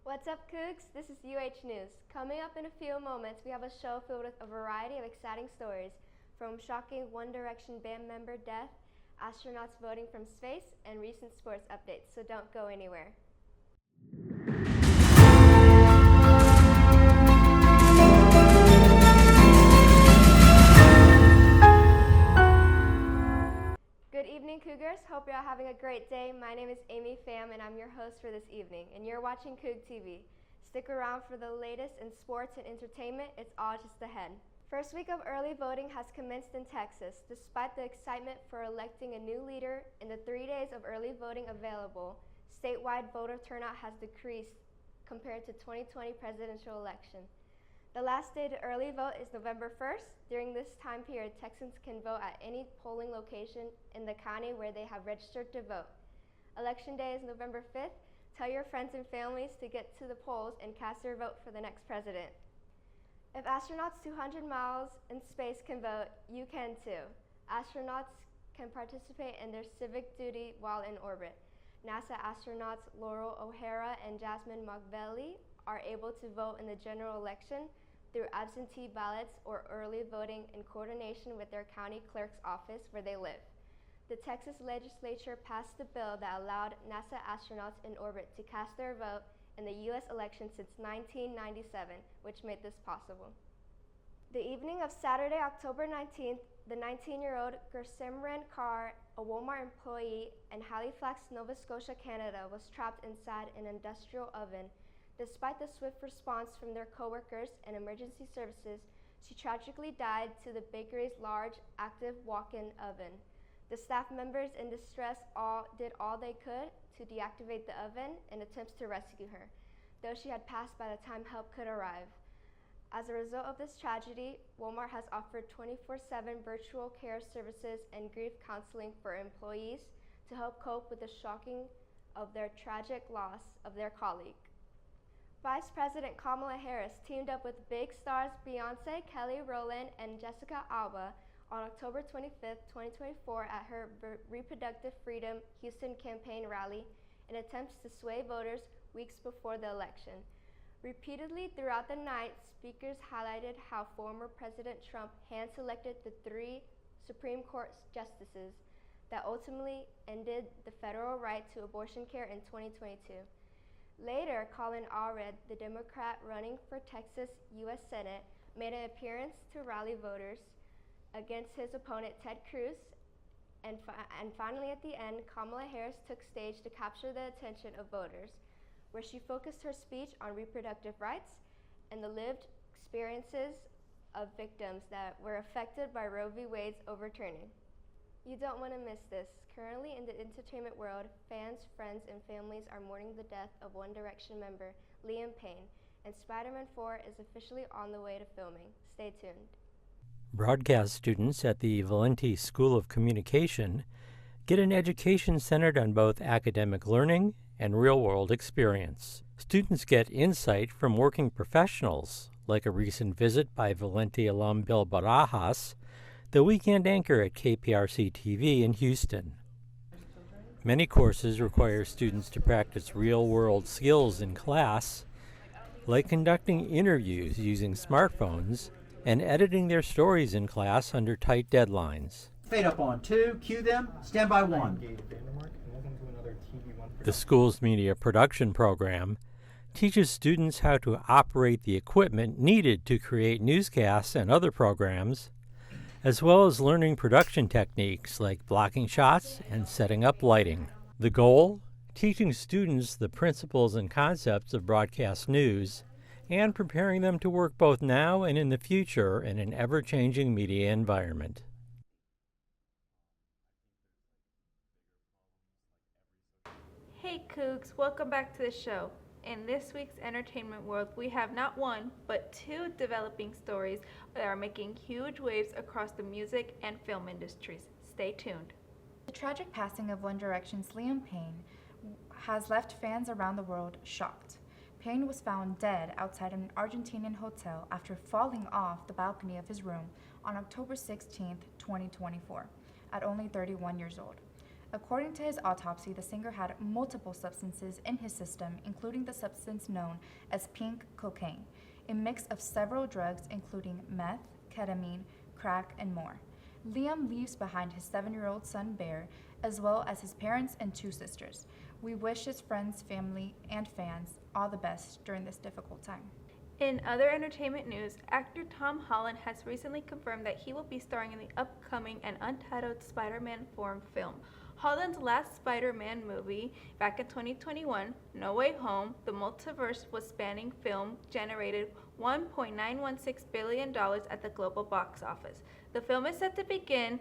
What's up, coogs? This is UH News. Coming up in a few moments, we have a show filled with a variety of exciting stories, from shocking One Direction band member death, astronauts voting from space, and recent sports updates, so don't go anywhere. Good evening, Cougars. Hope you're all having a great day. My name is Pham, and I'm your host for this evening, and you're watching Coug TV. Stick around for the latest in sports and entertainment. It's all just ahead. First week of early voting has commenced in Texas. Despite the excitement for electing a new leader in the 3 days of early voting available, statewide voter turnout has decreased compared to 2020 presidential election. The last day to early vote is November 1st. During this time period, Texans can vote at any polling location in the county where they have registered to vote. Election day is November 5th. Tell your friends and families to get to the polls and cast their vote for the next president. If astronauts 200 miles in space can vote, you can too. Astronauts can participate in their civic duty while in orbit. NASA astronauts Laurel O'Hara and Jasmine Moghbeli are able to vote in the general election through absentee ballots or early voting in coordination with their county clerk's office where they live. The Texas legislature passed a bill that allowed NASA astronauts in orbit to cast their vote in the U.S. election since 1997, which made this possible. The evening of Saturday, October 19th, the 19-year-old Gersimran Carr, a Walmart employee in Halifax, Nova Scotia, Canada, was trapped inside an industrial oven. Despite the swift response from their coworkers and emergency services, she tragically died to the bakery's large, active walk-in oven. The staff members in distress did all they could to deactivate the oven in attempts to rescue her, though she had passed by the time help could arrive. As a result of this tragedy, Walmart has offered 24/7 virtual care services and grief counseling for employees to help cope with the shocking of their tragic loss of their colleague. Vice President Kamala Harris teamed up with big stars Beyonce, Kelly Rowland, and Jessica Alba on October 25th, 2024 at her Reproductive Freedom Houston campaign rally in attempts to sway voters weeks before the election. Repeatedly throughout the night, speakers highlighted how former President Trump hand-selected the 3 Supreme Court justices that ultimately ended the federal right to abortion care in 2022. Later, Colin Allred, the Democrat running for Texas U.S. Senate, made an appearance to rally voters against his opponent Ted Cruz, and finally at the end, Kamala Harris took stage to capture the attention of voters, where she focused her speech on reproductive rights and the lived experiences of victims that were affected by Roe v. Wade's overturning. You don't want to miss this. Currently in the entertainment world, fans, friends, and families are mourning the death of One Direction member Liam Payne, and Spider-Man 4 is officially on the way to filming. Stay tuned. Broadcast students at the Valenti School of Communication get an education centered on both academic learning and real-world experience. Students get insight from working professionals, like a recent visit by Valenti alum Bill Barajas, the weekend anchor at KPRC TV in Houston. Many courses require students to practice real-world skills in class, like conducting interviews using smartphones and editing their stories in class under tight deadlines. Fade up on 2, cue them, stand by 1. The school's media production program teaches students how to operate the equipment needed to create newscasts and other programs, as well as learning production techniques like blocking shots and setting up lighting. The goal? Teaching students the principles and concepts of broadcast news and preparing them to work both now and in the future in an ever-changing media environment. Hey Cougs, welcome back to the show. In this week's entertainment world, we have not one, but 2 developing stories that are making huge waves across the music and film industries. Stay tuned. The tragic passing of One Direction's Liam Payne has left fans around the world shocked. Payne was found dead outside an Argentinian hotel after falling off the balcony of his room on October 16, 2024, at only 31 years old. According to his autopsy, the singer had multiple substances in his system, including the substance known as pink cocaine, a mix of several drugs including meth, ketamine, crack, and more. Liam leaves behind his 7-year-old son, Bear, as well as his parents and 2 sisters. We wish his friends, family, and fans all the best during this difficult time. In other entertainment news, actor Tom Holland has recently confirmed that he will be starring in the upcoming and untitled Spider-Man 4 film. Holland's last Spider-Man movie, back in 2021, No Way Home, the multiverse-spanning film generated $1.916 billion at the global box office. The film is set to begin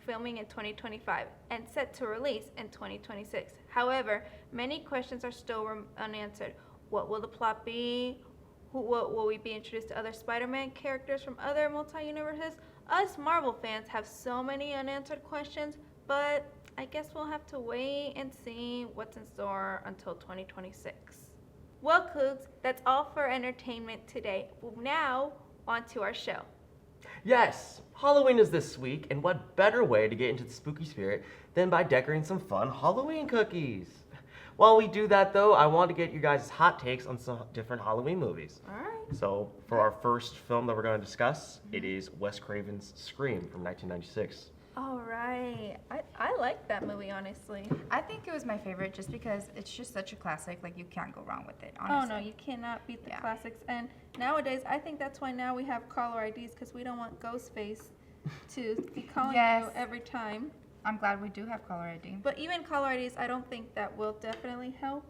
filming in 2025 and set to release in 2026. However, many questions are still unanswered. What will the plot be? Will we be introduced to other Spider-Man characters from other multi-universes? Us Marvel fans have so many unanswered questions, but I guess we'll have to wait and see what's in store until 2026. Well, Coogs, that's all for entertainment today. Now, on to our show. Yes, Halloween is this week, and what better way to get into the spooky spirit than by decorating some fun Halloween cookies? While we do that, though, I want to get you guys' hot takes on some different Halloween movies. All right. So, for our first film that we're going to discuss, it is Wes Craven's Scream from 1996. All right. I like that movie, honestly. I think it was my favorite just because it's just such a classic. Like, you can't go wrong with it, honestly. Oh, no, you cannot beat the classics. And nowadays, I think that's why now we have caller IDs, because we don't want Ghostface to be calling you every time. I'm glad we do have caller ID. But even caller IDs, I don't think that will definitely help.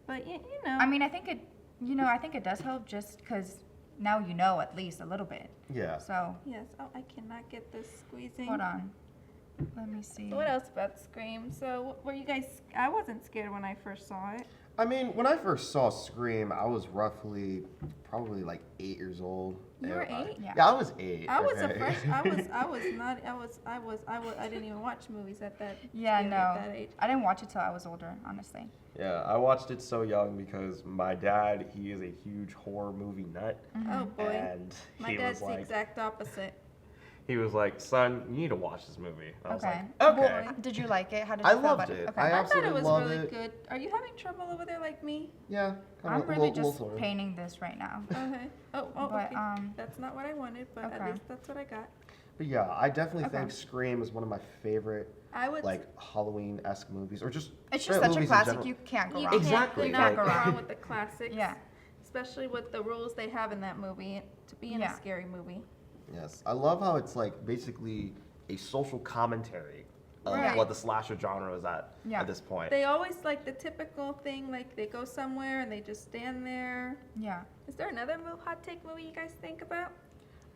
But, you know. I mean, I think it does help just because now you know at least a little bit. Yeah. So. Yes. Oh, I cannot get this squeezing. Hold on. Let me see. So what else about Scream? So were you guys, I wasn't scared when I first saw it. I mean, when I first saw Scream, I was probably like 8 years old. You were 8? Yeah, I was 8. I was a fresh. I didn't even watch movies at that. Yeah, at no. that age. I didn't watch it till I was older, honestly. Yeah, I watched it so young because my dad, he is a huge horror movie nut. Oh boy. And My he dad's was the like, exact opposite. he was like, son, you need to watch this movie. And I was Okay. like, okay. Well, did you like it? How did you I feel loved about it? it. Okay. I I thought absolutely it was love really it. good. Are you having trouble over there like me? Yeah. I'm a really little just sort of. painting this right now. Okay. Oh, But, okay. That's not what I wanted, but at okay. least that's what I got. But yeah, I definitely Okay. think Scream is one of my favorite I would. like Halloween-esque movies, or just It's just straight such a movies in classic. general. You can't go You wrong. can't, Exactly. you not Can't go go wrong wrong. with the classics. Yeah. Especially with the rules they have in that movie to be in Yeah. a scary movie. Yes, I love how it's like basically a social commentary of Right. what the slasher genre is at this point. They always like the typical thing, like they go somewhere and they just stand there. Yeah. Is there another hot take movie you guys think about?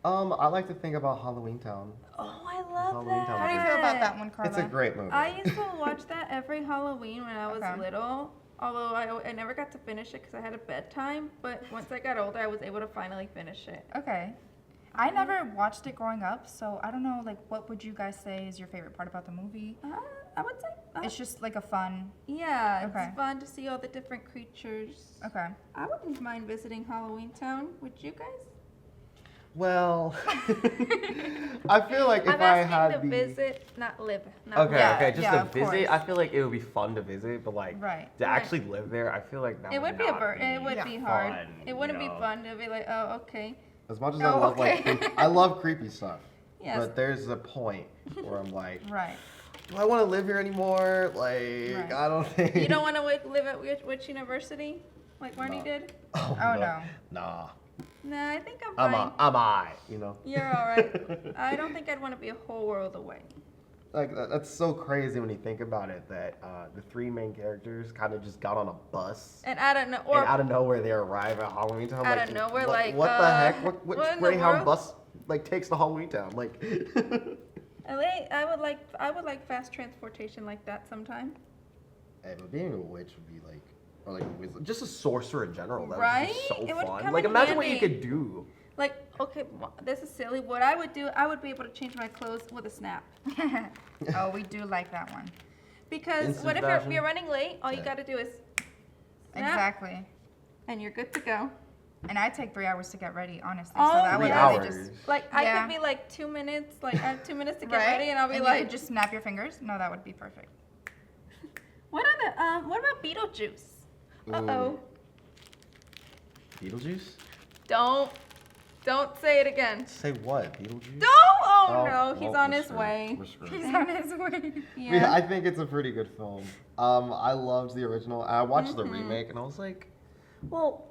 I like to think about Halloween Town. Oh, I love Halloween that. Town How do you feel about that one, Carla? It's a great movie. I used to watch that every Halloween when I was Okay. little. Although I never got to finish it because I had a bedtime. But once I got older, I was able to finally finish it. Okay. I never watched it growing up, so I don't know, like, what would you guys say is your favorite part about the movie? I would say. It's just like a fun. Yeah, Okay. it's fun to see all the different creatures. Okay. I wouldn't mind visiting Halloween Town. Would you guys? Well, I feel like if I'm I asking had to the visit, not live. Not okay, live. Yeah, okay, just yeah, to of visit, course. I feel like it would be fun to visit, but like Right. to Right. actually live there, I feel like that It would be a not burden. It would Yeah. be hard. fun, It wouldn't you be know? fun to be like, oh, okay. As much as Oh, I love okay. like I love creepy stuff, Yes. but there's a point where I'm like, Right. do I want to live here anymore? Like, Right. I don't think. You don't want to live at which university? Like Marnie No. did? Oh, no. Nah. Nah, I think I'm I'm fine. you know. You're all right. I don't think I'd want to be a whole world away. Like that's so crazy when you think about it. That the 3 main characters kind of just got on a bus, And I don't know, and or out of nowhere they arrive at Halloween Town. Out like, of nowhere, what, like, what the heck? Which what in the Greyhound world? bus like takes to Halloween Town? Like, I would like fast transportation like that sometime. hey, but being a witch would be like, or like a wizard, just a sorcerer in general. That Right? would be so It would fun. come Like, in imagine what you handy. could do. Like, okay, this is silly. What I would do, I would be able to change my clothes with a snap. Oh, we do like that one. Because Instant what if fashion? you're running late? All you Yeah. got to do is snap, Exactly. and you're good to go. And I take 3 hours to get ready, honestly. Oh, so that would 3 really hours. just Like I Yeah. could be like 2 minutes. Like I have 2 minutes to get right? ready, and I'll be and like, you could just snap your fingers. No, that would be perfect. what about Beetlejuice? Uh-oh. Beetlejuice? Don't say it again. Say what? Beetlejuice? Don't! Oh no, he's well, on we're his screwed. way. We're screwed. He's on his way. Yeah, I think it's a pretty good film. I loved the original. I watched the remake and I was like, well,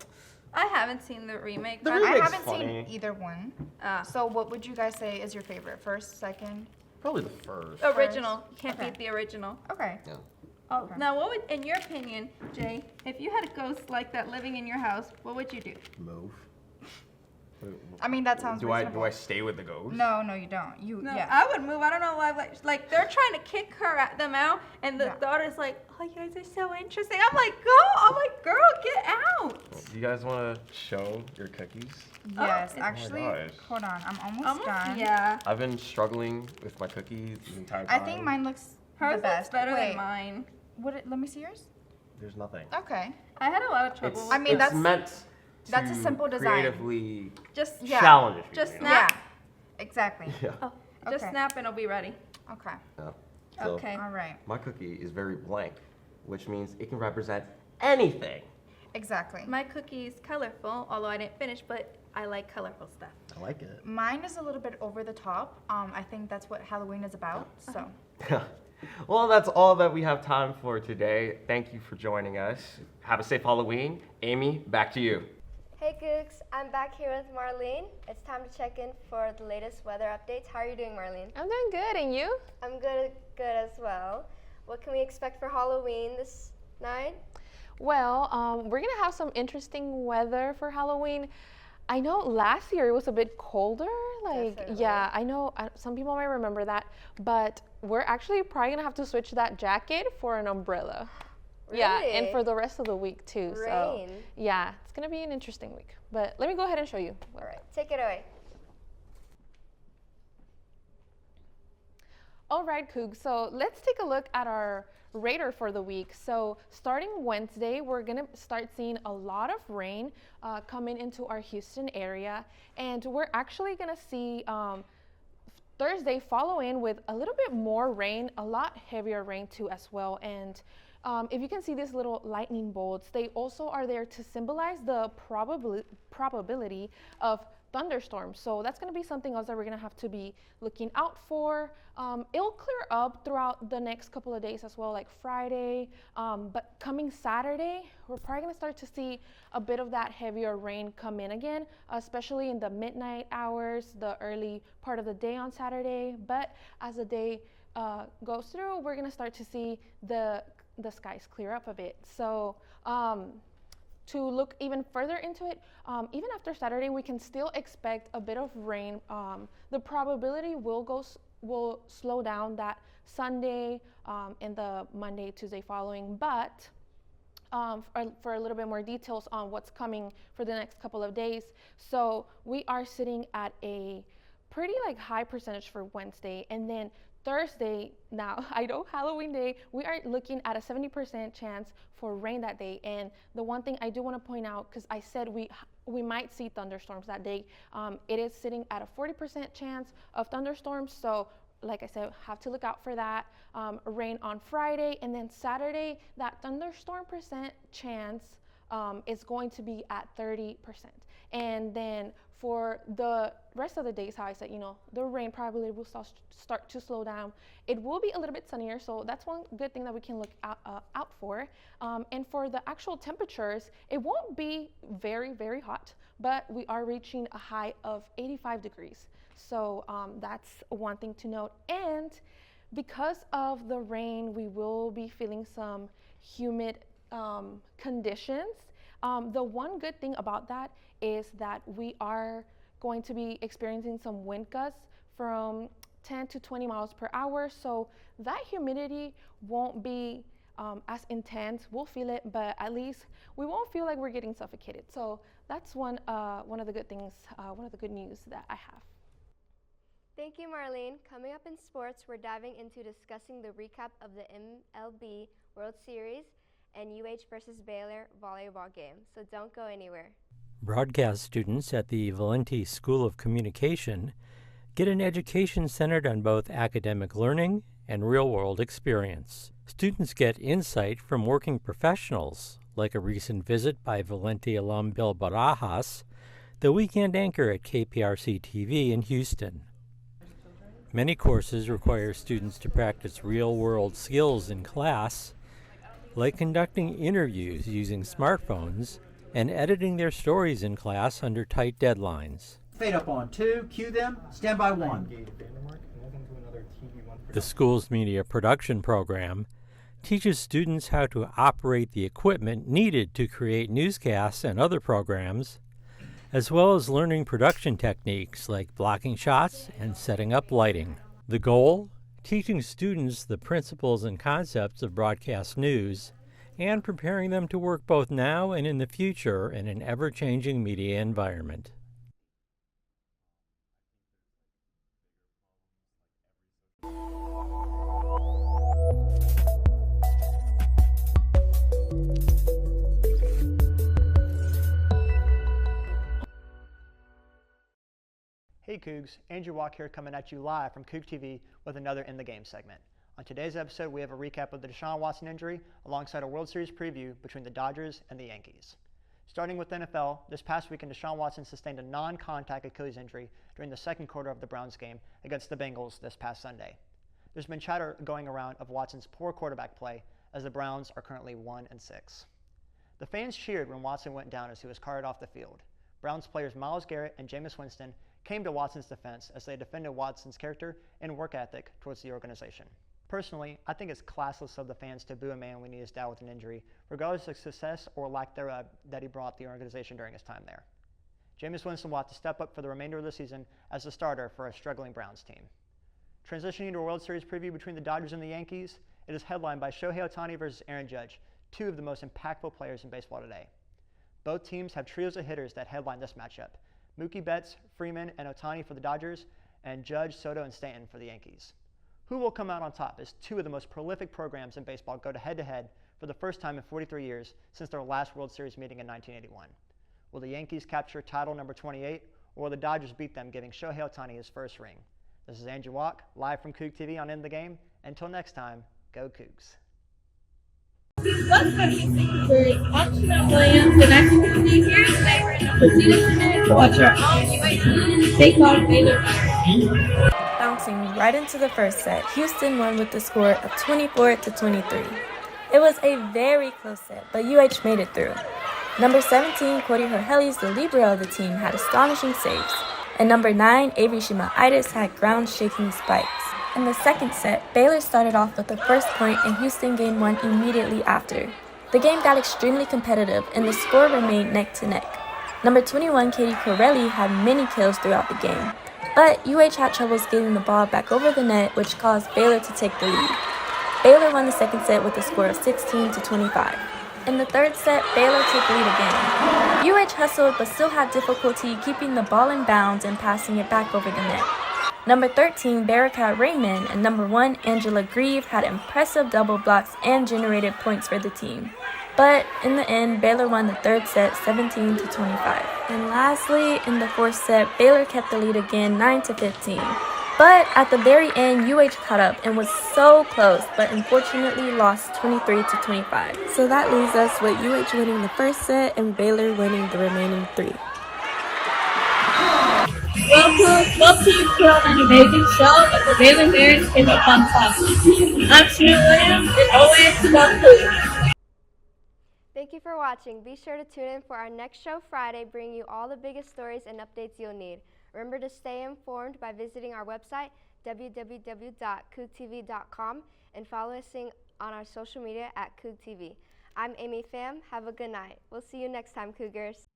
I haven't seen the remake. The but I remake's haven't funny. seen either one. Ah. So what would you guys say is your favorite? First, second? probably the first. Original. You can't Okay. beat the original. Okay. Yeah. Oh, Okay. now what would, in your opinion, Jay, if you had a ghost like that living in your house, what would you do? Move. I mean, that sounds Do reasonable. I stay with the ghost? No, you don't. No, Yeah. I would move. I don't know why. Like they're trying to kick them out, and the Yeah. daughter's like, "Oh, you guys are so interesting." I'm like, "Go!" I'm like, "Girl, get out!" Do you guys want to show your cookies? Yes, Oh, actually, gosh. hold on. I'm almost done. Yeah. I've been struggling with my cookies the entire I time. think mine looks Hers the best. looks better Wait, than mine. let me see yours. There's nothing. Okay. I had a lot of trouble. I mean, it's that's- meant that's a to simple design. creatively just Yeah. challenge you. Just you know? snap. Yeah. Exactly. Yeah. Oh, just Okay. snap and it'll be ready. Okay. Yeah. So, Okay. All right. my cookie is very blank, which means it can represent anything. Exactly. My cookie's colorful, although I didn't finish, but I like colorful stuff. I like it. Mine is a little bit over the top. I think that's what Halloween is about. So. Well, that's all that we have time for today. Thank you for joining us. Have a safe Halloween. Amy, back to you. Hey Gooks, I'm back here with Marlene. It's time to check in for the latest weather updates. How are you doing, Marlene? I'm doing good, and you? I'm good as well. What can we expect for Halloween this night? Well, we're gonna have some interesting weather for Halloween. I know last year it was a bit colder. Definitely. Yeah, I know some people might remember that, but we're actually probably gonna have to switch that jacket for an umbrella. Yeah, and Really? for the rest of the week too. So Rain. yeah, it's gonna be an interesting week. But let me go ahead and show you. All right, take it away. All right, Coog. So let's take a look at our radar for the week. So starting Wednesday, we're gonna start seeing a lot of rain coming into our Houston area, and we're actually gonna see Thursday follow in with a little bit more rain, a lot heavier rain too as well. And if you can see these little lightning bolts, they also are there to symbolize the probability of thunderstorms. So that's going to be something else that we're going to have to be looking out for. It'll clear up throughout the next couple of days as well, like Friday. But coming Saturday, we're probably going to start to see a bit of that heavier rain come in again, especially in the midnight hours, the early part of the day on Saturday. But as the day goes through, we're going to start to see the skies clear up a bit. So to look even further into it, even after Saturday, we can still expect a bit of rain. The probability will slow down that Sunday and the Monday, Tuesday following. But for a little bit more details on what's coming for the next couple of days, so we are sitting at a pretty high percentage for Wednesday, and then Thursday, now I know Halloween day, we are looking at a 70% chance for rain that day. And the one thing I do want to point out, because I said we might see thunderstorms that day, it is sitting at a 40% chance of thunderstorms. So like I said, have to look out for that. Rain on Friday, and then Saturday, that thunderstorm percent chance is going to be at 30%. And then for the rest of the days, how I said, the rain probably will start to slow down. It will be a little bit sunnier, so that's one good thing that we can look out for. And for the actual temperatures, it won't be very, very hot, but we are reaching a high of 85 degrees. So that's one thing to note. And because of the rain, we will be feeling some humid conditions. The one good thing about that is that we are going to be experiencing some wind gusts from 10 to 20 miles per hour. So that humidity won't be as intense. We'll feel it, but at least we won't feel like we're getting suffocated. So that's one of the good things, one of the good news that I have. Thank you, Marlene. Coming up in sports, we're diving into discussing the recap of the MLB World Series and UH versus Baylor volleyball game. So don't go anywhere. Broadcast students at the Valenti School of Communication get an education centered on both academic learning and real-world experience. Students get insight from working professionals, like a recent visit by Valenti alum Bill Barajas, the weekend anchor at KPRC TV in Houston. Many courses require students to practice real-world skills in class, like conducting interviews using smartphones and editing their stories in class under tight deadlines. Fade up on 2, cue them, stand by 1. The school's media production program teaches students how to operate the equipment needed to create newscasts and other programs, as well as learning production techniques like blocking shots and setting up lighting. The goal? Teaching students the principles and concepts of broadcast news and preparing them to work both now and in the future in an ever-changing media environment. Hey Cougs, Andrew Wach here coming at you live from Coug TV with another In the Game segment. On today's episode, we have a recap of the Deshaun Watson injury alongside a World Series preview between the Dodgers and the Yankees. Starting with the NFL, this past weekend Deshaun Watson sustained a non-contact Achilles injury during the second quarter of the Browns game against the Bengals this past Sunday. There's been chatter going around of Watson's poor quarterback play as the Browns are currently 1-6. The fans cheered when Watson went down as he was carted off the field. Browns players Myles Garrett and Jameis Winston came to Watson's defense as they defended Watson's character and work ethic towards the organization. Personally, I think it's classless of the fans to boo a man when he is down with an injury, regardless of success or lack thereof that he brought the organization during his time there. Jameis Winston will have to step up for the remainder of the season as a starter for a struggling Browns team. Transitioning to a World Series preview between the Dodgers and the Yankees, it is headlined by Shohei Ohtani versus Aaron Judge, two of the most impactful players in baseball today. Both teams have trios of hitters that headline this matchup: Mookie Betts, Freeman, and Ohtani for the Dodgers, and Judge, Soto, and Stanton for the Yankees. Who will come out on top as two of the most prolific programs in baseball go head-to-head for the first time in 43 years since their last World Series meeting in 1981? Will the Yankees capture title number 28, or will the Dodgers beat them, giving Shohei Ohtani his first ring? This is Andrew Wach, live from Coug TV on In the Game. Until next time, go Cougs. What's up, Watching Williams, and as you can see here today, we're going to proceed to watch our own UAE take on Baylor. Bouncing right into the first set, Houston won with the score of 24-23. It was a very close set, but UH made it through. Number 17, Cody Herhelis, the libero of the team, had astonishing saves. And number 9, Avery Shimaitis, had ground-shaking spikes. In the second set, Baylor started off with the first point and Houston gained one immediately after. The game got extremely competitive and the score remained neck to neck. Number 21, Katie Corelli, had many kills throughout the game, but UH had troubles getting the ball back over the net, which caused Baylor to take the lead. Baylor won the second set with a score of 16-25. In the third set, Baylor took the lead again. UH hustled but still had difficulty keeping the ball in bounds and passing it back over the net. Number 13, Barakat Raymond, and number 1, Angela Grieve, had impressive double blocks and generated points for the team. But in the end, Baylor won the third set 17-25. And lastly, in the fourth set, Baylor kept the lead again 9-15. But at the very end, UH caught up and was so close, but unfortunately lost 23-25. So that leaves us with UH winning the first set and Baylor winning the remaining 3. Welcome to an amazing show that the Baylor Bears came up on top. I'm Chenille Williams, and always about food. Thank you for watching. Be sure to tune in for our next show Friday, bringing you all the biggest stories and updates you'll need. Remember to stay informed by visiting our website, www.coogtv.com, and follow us on our social media at Coug TV. I'm Amy Pham. Have a good night. We'll see you next time, Cougars.